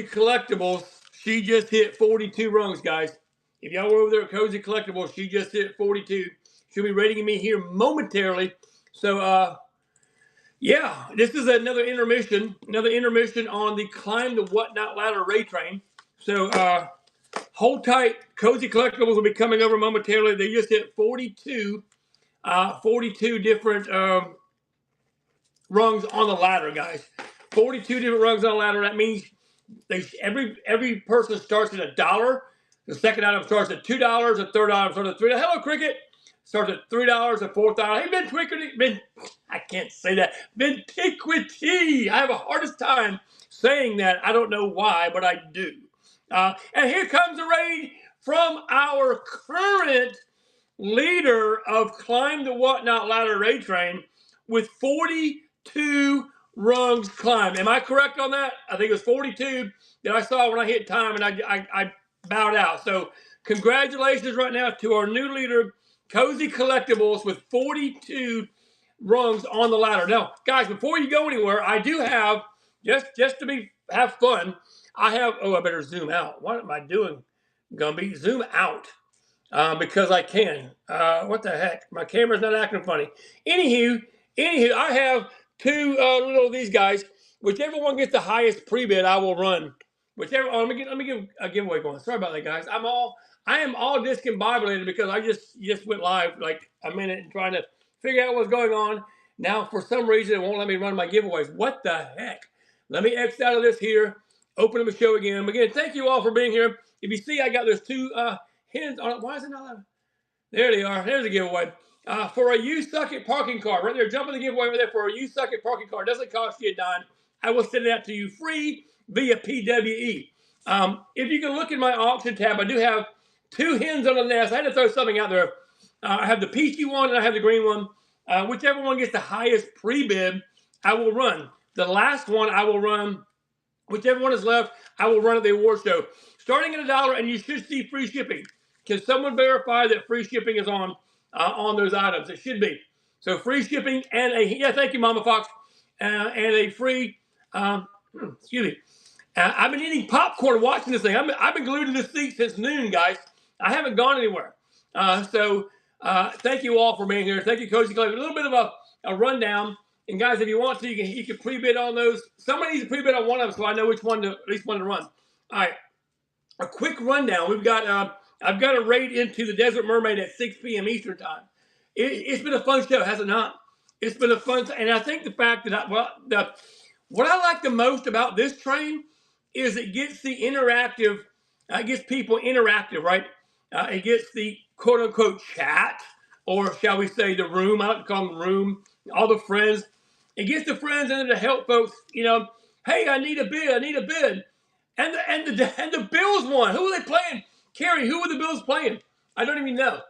Collectibles, she just hit 42 rungs, guys. If y'all were over there at Cozy Collectibles, she just hit 42. She'll be rating me here momentarily. So, yeah, this is another intermission on the Climb the Whatnot Ladder Ray Train. So, hold tight. Cozy Collectibles will be coming over momentarily. They just hit 42 different rungs on the ladder, guys. 42 different rungs on the ladder. That means every person starts at $1. The second item starts at $2. The third item starts at $3. Hello, Cricket. Starts at $3. The fourth item. Hey, I can't say that. Ventiquity. I have a hardest time saying that. I don't know why, but I do. And here comes a raid from our current leader of Climb the Whatnot Ladder Raid Train with 42 rungs climbed. Am I correct on that? I think it was 42 that I saw when I hit time, and I bowed out. So congratulations right now to our new leader, Cozy Collectibles, with 42 rungs on the ladder. Now, guys, before you go anywhere, I do have, just to have fun, I better zoom out. What am I doing, Gumby? Zoom out. Because I can. What the heck? My camera's not acting funny. Anywho, I have two little of these guys. Whichever one gets the highest pre-bid, I will run. Whichever. Oh, let me give a giveaway going. Sorry about that, guys. I am all discombobulated because I just went live like a minute and trying to figure out what's going on. Now, for some reason, it won't let me run my giveaways. What the heck? Let me X out of this here. Open up the show again. Again, thank you all for being here. If you see, I got those two hands on it. Why is it not? There they are. There's a giveaway. For a You Suck at Parking Car. Right there. Jump in the giveaway right there for a You Suck at Parking Car. It doesn't cost you a dime. I will send it out to you free via PWE. If you can look in my auction tab, I do have two hens on the nest. I had to throw something out there. I have the peachy one and I have the green one. Whichever one gets the highest pre-bid, I will run. The last one I will run. Whichever one is left, I will run at the award show. Starting at $1, and you should see free shipping. Can someone verify that free shipping is on those items? It should be. So free shipping and thank you, Mama Fox, and a free, excuse me. I've been eating popcorn watching this thing. I've been glued to this seat since noon, guys. I haven't gone anywhere. So thank you all for being here. Thank you, Cozy Clay. A little bit of a rundown. And guys, if you want to, you can pre-bid on those. Somebody needs to pre-bid on one of them so I know which one at least one to run. All right. A quick rundown. We've got I've got a raid into the Desert Mermaid at 6 p.m. Eastern time. It's been a fun show, has it not? It's been a fun, and I think the fact that what I like the most about this train is it gets the interactive, it gets people interactive, right? It gets the quote unquote chat, or shall we say the room? I like to call them the room. All the friends. It gets the friends in there to help folks. Hey, I need a bid. And the Bills won. Who were they playing? Carrie, who were the Bills playing? I don't even know.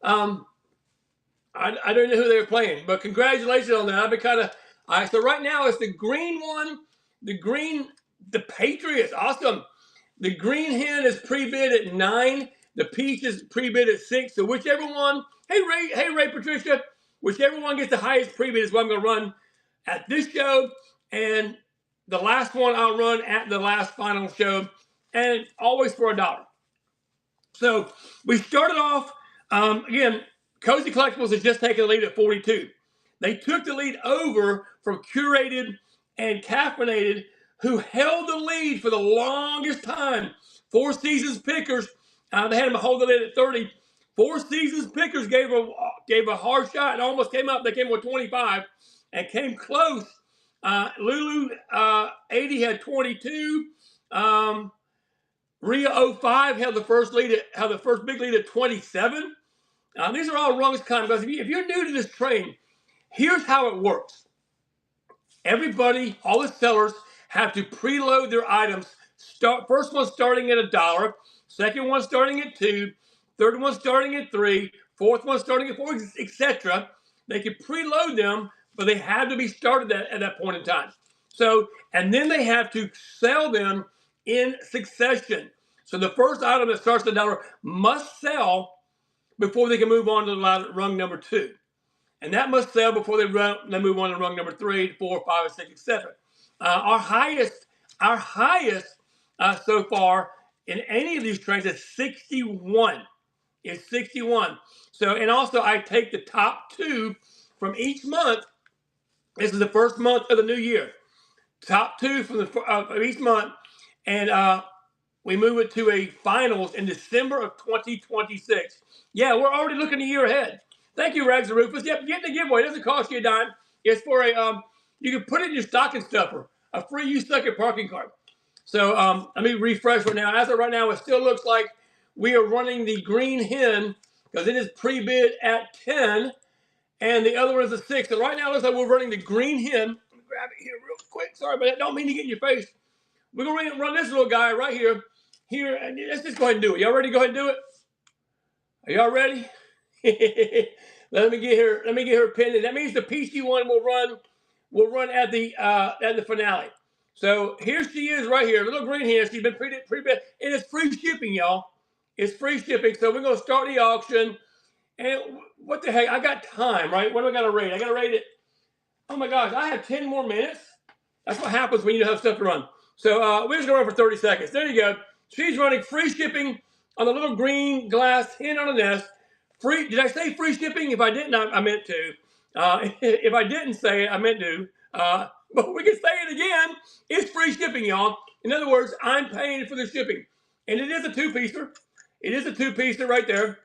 I don't know who they were playing, but congratulations on that. I've been kind of so right now it's the green one, the Patriots, awesome. The green hen is pre-bid at 9. The peach is pre-bid at 6. So whichever one, hey Ray Patricia, whichever one gets the highest pre-bid is what I'm going to run at this show, and the last one I'll run at the last final show, and always for $1. So we started off, again, Cozy Collectibles has just taken the lead at 42. They took the lead over from Curated and Caffeinated, who held the lead for the longest time. Four Seasons Pickers, they had them hold the lead at 30. Four Seasons Pickers gave a hard shot and almost came up. They came with 25 and came close. Lulu 80 had 22. Rio 05 held the first big lead at 27. These are all rungs kind of guys. If you're new to this train, here's how it works. Everybody, all the sellers, have to preload their items. First one starting at $1, second one starting at $2, third one starting at $3, fourth one starting at $4, etc. They can preload them, but they have to be started at that point in time. So, and then they have to sell them in succession. So the first item that starts at $1 must sell before they can move on to rung number 2. And that must sell before they move on to rung number 3, 4, 5, and 6, etc. Our highest so far in any of these trains is 61. It's 61. So, and also I take the top 2 from each month. This is the first month of the new year. Top 2 from of each month, and we move it to a finals in December of 2026. Yeah, we're already looking a year ahead. Thank you, Rags and Rufus. Yep, get the giveaway. It doesn't cost you a dime. It's for a you can put it in your stocking stuffer, a free You Suck It parking card. So let me refresh right now. As of right now, it still looks like we are running the green hen because it is pre-bid at 10, and the other one is a 6. So right now, it looks like we're running the green hen. Let me grab it here real quick. Sorry, but I don't mean to get in your face. We're going to run this little guy right here. Here, and let's just go ahead and do it. Y'all ready to go ahead and do it? Are y'all ready? Let me get her pinned in. That means the PC one will run at the finale. So here she is right here, little green hen. She's been pre-bid. It is free shipping, y'all. It's free shipping. So we're gonna start the auction. And what the heck? I got time, right? What do I gotta rate? I gotta rate it. Oh my gosh, I have 10 more minutes. That's what happens when you have stuff to run. So we're just gonna run for 30 seconds. There you go. She's running free shipping on the little green glass hen on a nest. Free? Did I say free shipping? If I didn't, I meant to. If I didn't say it, I meant to. But we can say it again. It's free shipping, y'all. In other words, I'm paying for the shipping. And it is a 2-piecer. It is a 2-piecer right there.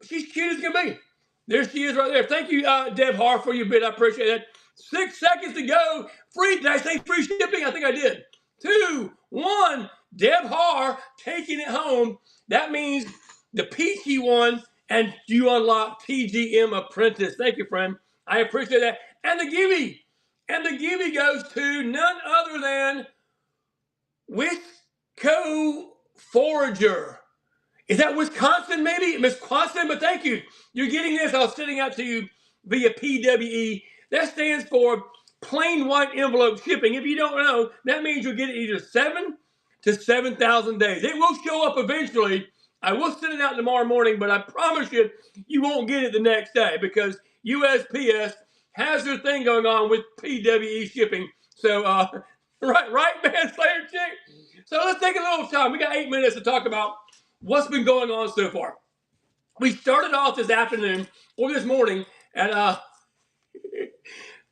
She's cute as can be. There she is right there. Thank you, Deb Har, for your bid. I appreciate that. 6 seconds to go. Free. Did I say free shipping? I think I did. 2, 1. Deb Har taking it home. That means the peachy one, and you unlock TGM Apprentice. Thank you, friend. I appreciate that. And the gimme. And the gimme goes to none other than Wisco Forager. Is that Wisconsin, maybe? Wisconsin, but thank you. You're getting this. I was sending out to you via PWE. That stands for plain white envelope shipping. If you don't know, that means you'll get it either 7 to 7,000 days. It will show up eventually. I will send it out tomorrow morning, but I promise you, you won't get it the next day because USPS has their thing going on with PWE shipping. So, right, man, Slayer Chick. So let's take a little time. We got 8 minutes to talk about what's been going on so far. We started off this afternoon or this morning at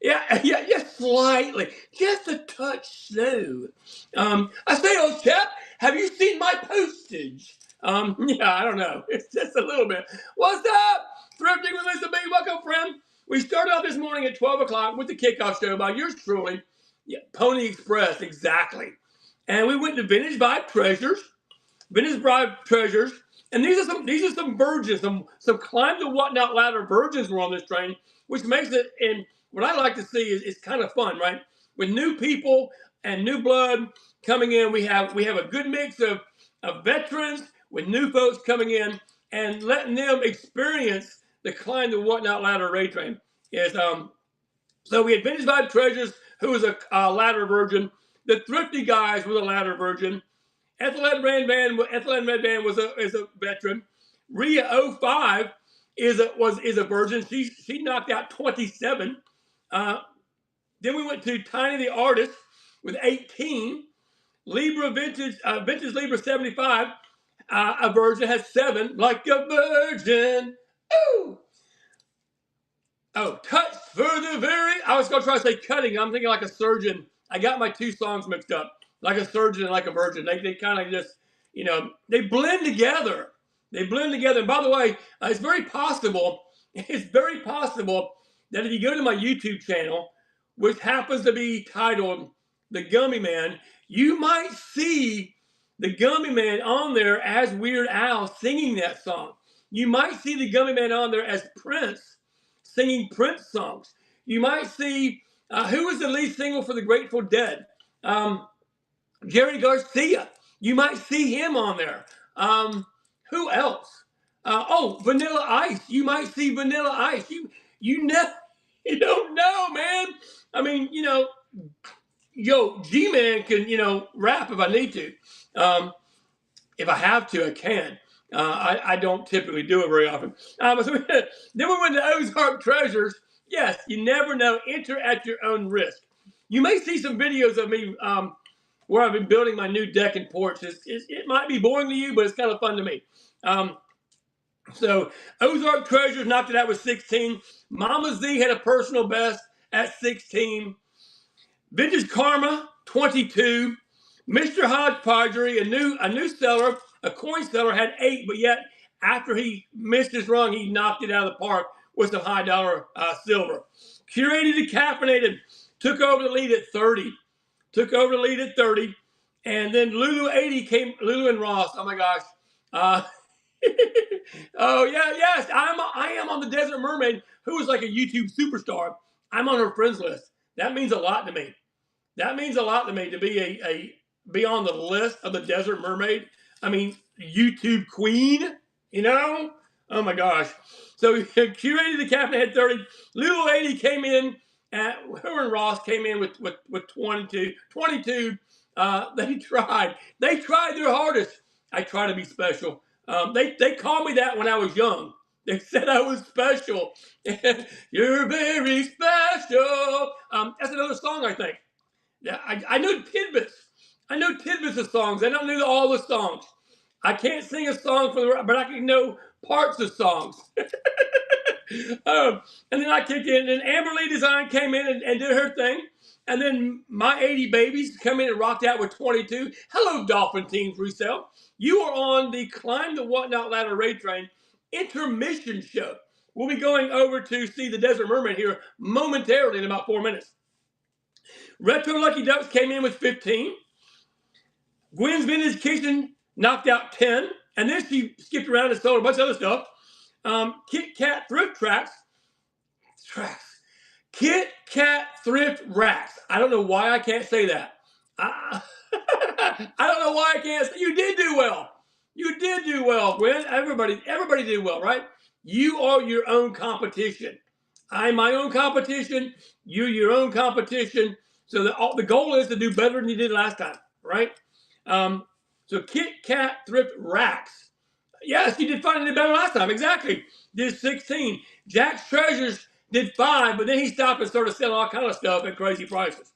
yeah, slightly, just a touch slow. I say, old chap, have you seen my postage? Yeah, I don't know. It's just a little bit. What's up? Thrifting with Mr. B. Welcome, friend. We started off this morning at 12 o'clock with the kickoff show by yours truly, Pony Express, exactly. And we went to Vintage Vibe Treasures. And these are some virgins, some climb the whatnot ladder virgins were on this train, which makes it, and what I like to see is it's kind of fun, right? With new people and new blood coming in, we have a good mix of veterans with new folks coming in and letting them experience the climb the whatnot ladder raid train. So we had Vintage Vibe Treasures, who was a ladder virgin. The Thrifty Guys were the ladder virgin. Ethelred Red Band is a veteran. Rhea 05 is a virgin. She knocked out 27. Then we went to Tiny the Artist with 18. Libra Vintage Libra 75, a virgin, has 7. Like a virgin. Ooh. Oh, touch for the very. I was gonna try to say cutting. I'm thinking like a surgeon. I got my 2 songs mixed up. Like a surgeon and like a virgin. They kind of just, they blend together. They blend together. And by the way, it's very possible that if you go to my YouTube channel, which happens to be titled The Gummy Man, you might see the Gummy Man on there as Weird Al singing that song. You might see the Gummy Man on there as Prince singing Prince songs. You might see, who was the lead singer for the Grateful Dead? Jerry Garcia. You might see him on there. Who else? Vanilla Ice. You might see Vanilla Ice. You don't know, man. I mean, G-Man can, rap if I need to. If I have to, I can. I don't typically do it very often. Then we went to Ozark Treasures. Yes, you never know. Enter at your own risk. You may see some videos of me where I've been building my new deck and porch. It might be boring to you, but it's kind of fun to me. So Ozark Treasures knocked it out with 16. Mama Z had a personal best at 16. Vintage Karma, 22. Mr. Hodgepodgery, a new seller, a coin seller, had 8, but yet after he missed his rung, he knocked it out of the park with some high dollar silver. Curated Decaffeinated took over the lead at 30. And then Lulu 80 came, Lulu and Ross, oh my gosh. Oh yeah, yes, I am on the Desert Mermaid, who is like a YouTube superstar. I'm on her friends list. That means a lot to me. That means a lot to me to be on the list of the Desert Mermaid. I mean, YouTube queen, you know? Oh my gosh. So Curated the Captain had 30. Lulu 80 came in at, her and Ross came in with 22. 22. They tried their hardest. I try to be special. They called me that when I was young. They said I was special. You're very special. That's another song, I think. Yeah, I know tidbits. I know tidbits of songs. I don't know all the songs. I can't sing a song but I can know parts of songs. And then I kicked in, and Amber Lee Design came in and did her thing. And then my 80 babies come in and rocked out with 22. Hello, Dolphin Teams Resale. You are on the Climb the Whatnot Ladder Raid Train intermission show. We'll be going over to see the Desert Mermaid here momentarily in about 4 minutes. Retro Lucky Ducks came in with 15. Gwen's Vintage Kitchen knocked out 10. And then she skipped around and sold a bunch of other stuff. Kit Kat Thrift Tracks. Kit Kat Thrift Racks. I don't know why I can't say that. I don't know why I can't say. You did do well. You did do well, Gwen. Everybody did well, right? You are your own competition. I'm my own competition. You're your own competition. So the goal is to do better than you did last time, right? So Kit Kat Thrift Racks. Yes, you did fine and did better last time. Exactly. Did 16. Jack's Treasures did 5, but then he stopped and started selling all kind of stuff at crazy prices.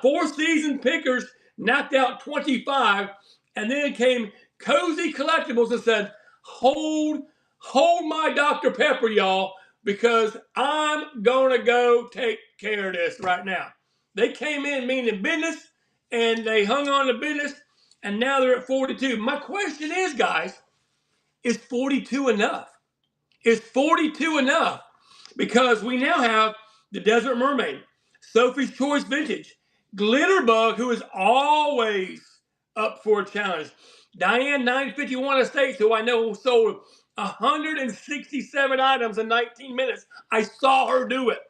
Four Season Pickers knocked out 25, and then came Cozy Collectibles and said, hold my Dr. Pepper, y'all, because I'm going to go take care of this right now. They came in meaning business, and they hung on to business, and now they're at 42. My question is, guys, is 42 enough? Is 42 enough? Because we now have the Desert Mermaid, Sophie's Choice Vintage, Glitterbug, who is always up for a challenge, Diane 951 Estates, who I know sold 167 items in 19 minutes. I saw her do it.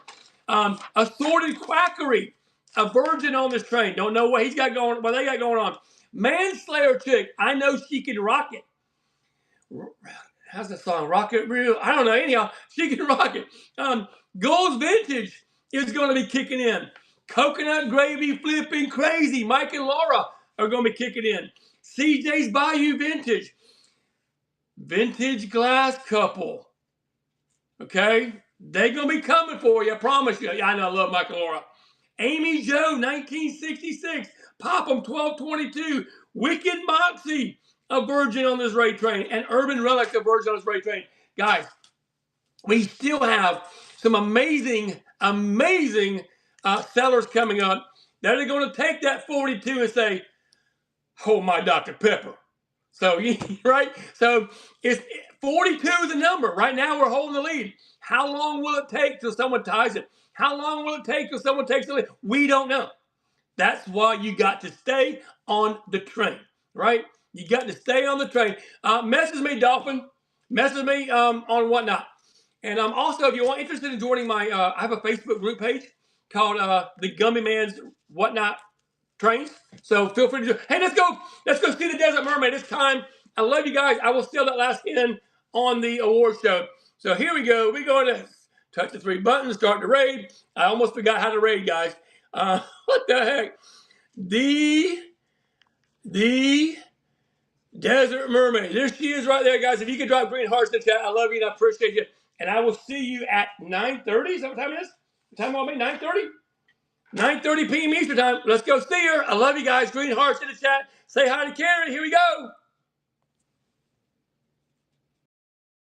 Assorted Quackery, a virgin on this train. Don't know what they got going on. Manslayer Chick, I know she can rock it. How's the song? Rock It Real? I don't know. Anyhow, she can rock it. Gold's Vintage is going to be kicking in. Coconut Gravy Flipping Crazy. Mike and Laura are going to be kicking in. CJ's Bayou Vintage. Vintage Glass Couple. Okay? They're going to be coming for you. I promise you. Yeah, I know. I love Mike and Laura. Amy Joe, 1966. Pop 'em, 1222. Wicked Moxie, a virgin on this raid train. And Urban Relic, a virgin on this raid train. Guys, we still have some amazing sellers coming up that are going to take that 42 and say, hold my Dr. Pepper. So, right? So, it's 42 is the number. Right now, we're holding the lead. How long will it take till someone ties it? How long will it take till someone takes the lead? We don't know. That's why you got to stay on the train, right? You got to stay on the train. Message me, Dolphin. Message me on Whatnot. And also, if you're interested in joining my, I have a Facebook group page called the Gummy Man's Whatnot Trains. So feel free to do. Hey, let's go see the Desert Mermaid. It's time. I love you guys. I will steal that last in on the award show. So here we go. We're going to touch the 3 buttons, start the raid. I almost forgot how to raid, guys. What the heck? The Desert Mermaid. There she is right there, guys. If you could drop green hearts in the chat, I love you and I appreciate you. And I will see you at 9:30. Is that what time it is? What time will it be? 9:30? 9:30 p.m. Eastern time. Let's go see her. I love you guys. Green hearts in the chat. Say hi to Karen. Here we go.